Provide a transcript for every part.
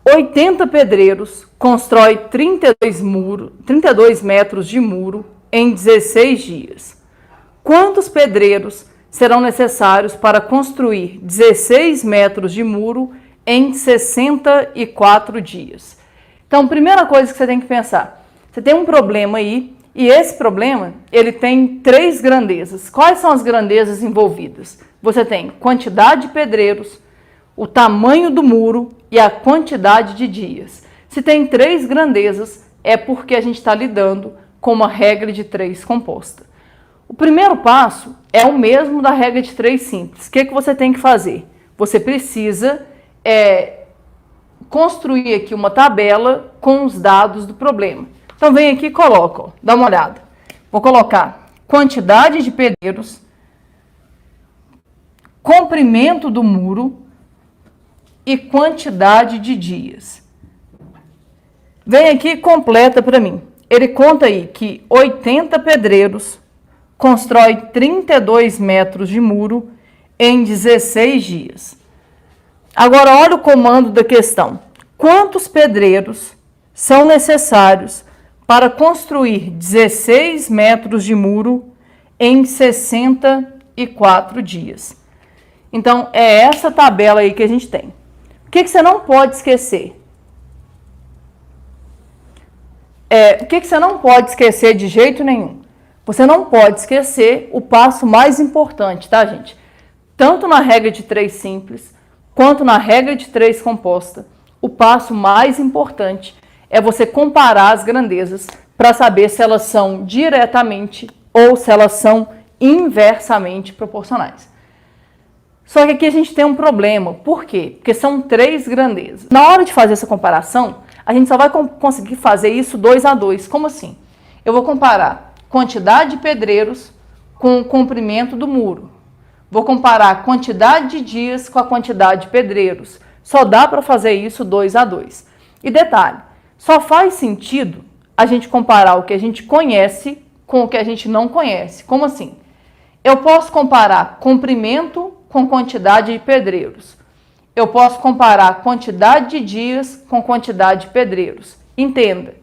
80 pedreiros constroem 32 metros de muro em 16 dias. Quantos pedreiros serão necessários para construir 16 metros de muro em 64 dias? Então, primeira coisa que você tem que pensar, você tem um problema aí, e esse problema, ele tem 3 grandezas. Quais são as grandezas envolvidas? Você tem quantidade de pedreiros, o tamanho do muro e a quantidade de dias. Se tem 3 grandezas, é porque a gente está lidando com uma regra de 3 composta. O primeiro passo é o mesmo da regra de 3 simples. O que você tem que fazer? Você precisa construir aqui uma tabela com os dados do problema. Então, vem aqui e coloca, ó, dá uma olhada. Vou colocar quantidade de pedreiros, comprimento do muro e quantidade de dias. Vem aqui e completa para mim. Ele conta aí que 80 pedreiros constrói 32 metros de muro em 16 dias. Agora, olha o comando da questão. Quantos pedreiros são necessários para construir 16 metros de muro em 64 dias? Então, é essa tabela aí que a gente tem. O que você não pode esquecer? O que você não pode esquecer de jeito nenhum? Você não pode esquecer o passo mais importante, tá, gente? Tanto na regra de 3 simples, quanto na regra de 3 composta, o passo mais importante é você comparar as grandezas para saber se elas são diretamente ou se elas são inversamente proporcionais. Só que aqui a gente tem um problema. Por quê? Porque são 3 grandezas. Na hora de fazer essa comparação, a gente só vai conseguir fazer isso 2 a 2. Como assim? Eu vou comparar quantidade de pedreiros com o comprimento do muro. Vou comparar a quantidade de dias com a quantidade de pedreiros. Só dá para fazer isso 2 a 2. E detalhe, só faz sentido a gente comparar o que a gente conhece com o que a gente não conhece. Como assim? Eu posso comparar comprimento com quantidade de pedreiros. Eu posso comparar quantidade de dias com quantidade de pedreiros. Entenda,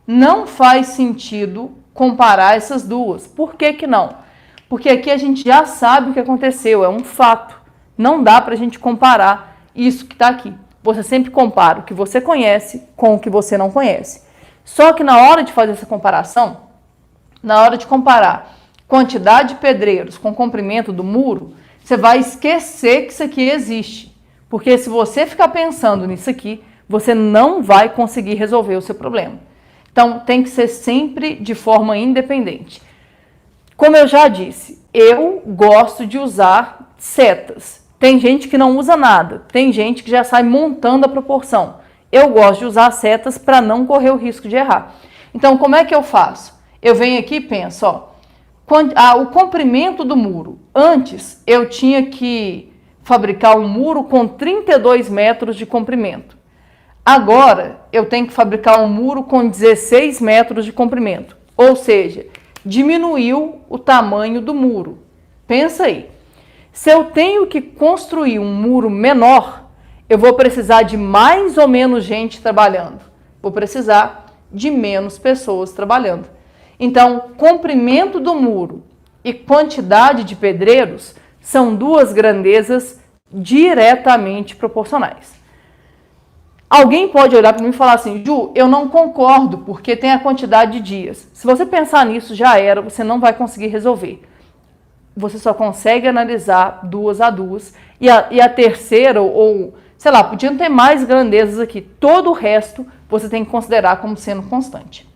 não faz sentido comparar essas duas. Por que que não? Porque aqui a gente já sabe o que aconteceu, é um fato. Não dá para a gente comparar isso que está aqui. Você sempre compara o que você conhece com o que você não conhece. Só que na hora de fazer essa comparação, na hora de comparar quantidade de pedreiros com comprimento do muro, você vai esquecer que isso aqui existe. Porque se você ficar pensando nisso aqui, você não vai conseguir resolver o seu problema. Então, tem que ser sempre de forma independente. Como eu já disse, eu gosto de usar setas. Tem gente que não usa nada, tem gente que já sai montando a proporção. Eu gosto de usar setas para não correr o risco de errar. Então, como é que eu faço? Eu venho aqui e penso, ó, o comprimento do muro. Antes, eu tinha que fabricar um muro com 32 metros de comprimento. Agora, eu tenho que fabricar um muro com 16 metros de comprimento. Ou seja, diminuiu o tamanho do muro. Pensa aí. Se eu tenho que construir um muro menor, eu vou precisar de mais ou menos gente trabalhando. Vou precisar de menos pessoas trabalhando. Então, comprimento do muro e quantidade de pedreiros são 2 grandezas diretamente proporcionais. Alguém pode olhar para mim e falar assim, Ju, eu não concordo porque tem a quantidade de dias. Se você pensar nisso, já era, você não vai conseguir resolver. Você só consegue analisar 2 a 2 e a terceira, ou sei lá, podiam ter mais grandezas aqui. Todo o resto você tem que considerar como sendo constante.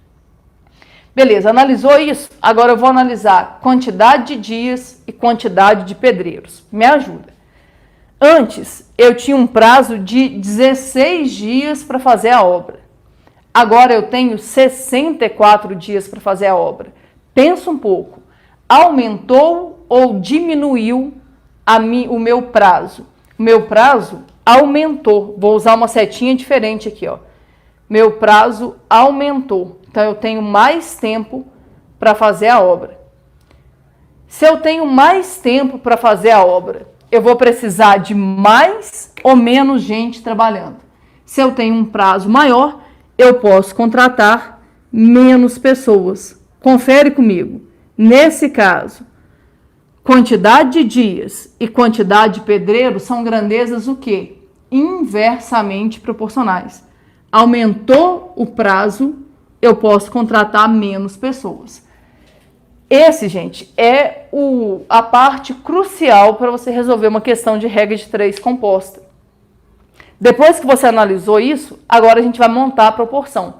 Beleza, analisou isso? Agora eu vou analisar quantidade de dias e quantidade de pedreiros. Me ajuda. Antes, eu tinha um prazo de 16 dias para fazer a obra. Agora eu tenho 64 dias para fazer a obra. Pensa um pouco. Aumentou ou diminuiu o meu prazo? O meu prazo aumentou. Vou usar uma setinha diferente aqui, ó. Meu prazo aumentou. Então, eu tenho mais tempo para fazer a obra. Se eu tenho mais tempo para fazer a obra, eu vou precisar de mais ou menos gente trabalhando? Se eu tenho um prazo maior, eu posso contratar menos pessoas. Confere comigo. Nesse caso, quantidade de dias e quantidade de pedreiros são grandezas o quê? Inversamente proporcionais. Aumentou o prazo, eu posso contratar menos pessoas. Esse, gente, é a parte crucial para você resolver uma questão de regra de 3 composta. Depois que você analisou isso, agora a gente vai montar a proporção.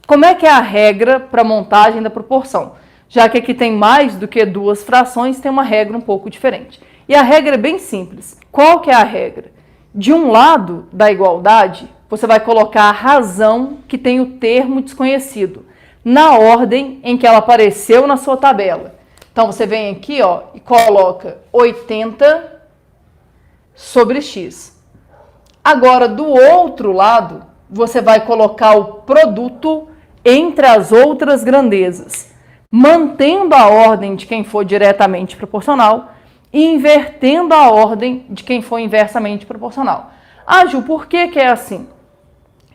Como é que é a regra para montagem da proporção? Já que aqui tem mais do que 2 frações, tem uma regra um pouco diferente. E a regra é bem simples. Qual que é a regra? De um lado da igualdade, você vai colocar a razão que tem o termo desconhecido, na ordem em que ela apareceu na sua tabela. Então, você vem aqui, ó, e coloca 80 sobre x. Agora, do outro lado, você vai colocar o produto entre as outras grandezas, mantendo a ordem de quem for diretamente proporcional e invertendo a ordem de quem for inversamente proporcional. Ah, Ju, por que que é assim?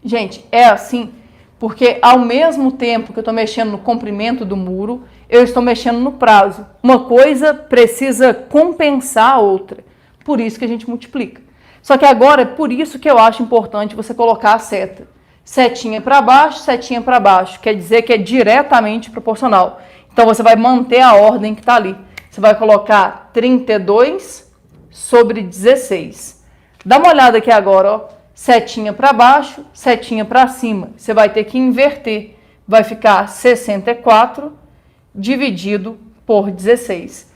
Gente, é assim porque ao mesmo tempo que eu estou mexendo no comprimento do muro, eu estou mexendo no prazo. Uma coisa precisa compensar a outra. Por isso que a gente multiplica. Só que agora é por isso que eu acho importante você colocar a seta. Setinha para baixo, quer dizer que é diretamente proporcional. Então você vai manter a ordem que está ali. Você vai colocar 32 sobre 16. Dá uma olhada aqui agora, ó. Setinha para baixo, setinha para cima. Você vai ter que inverter. Vai ficar 64 dividido por 16.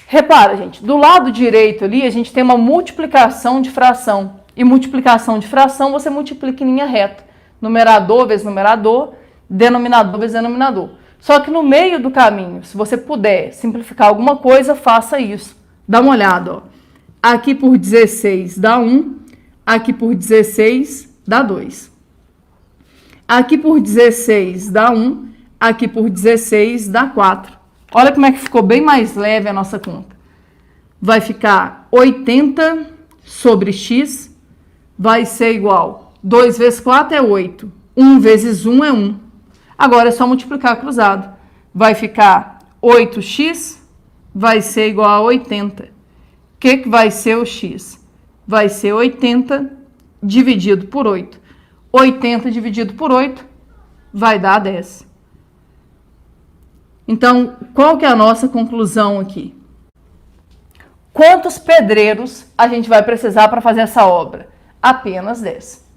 Repara, gente, do lado direito ali a gente tem uma multiplicação de fração. E multiplicação de fração você multiplica em linha reta. Numerador vezes numerador, denominador vezes denominador. Só que no meio do caminho, se você puder simplificar alguma coisa, faça isso. Dá uma olhada, ó. Aqui por 16 dá 1. Aqui por 16 dá 2. Aqui por 16 dá 1. Aqui por 16 dá 4. Olha como é que ficou bem mais leve a nossa conta. Vai ficar 80 sobre x vai ser igual. 2 vezes 4 é 8. 1 vezes 1 é 1. Agora é só multiplicar cruzado. Vai ficar 8x vai ser igual a 80. O que vai ser o x? Vai ser 80 dividido por 8. 80 dividido por 8 vai dar 10. Então, qual que é a nossa conclusão aqui? Quantos pedreiros a gente vai precisar para fazer essa obra? Apenas 10.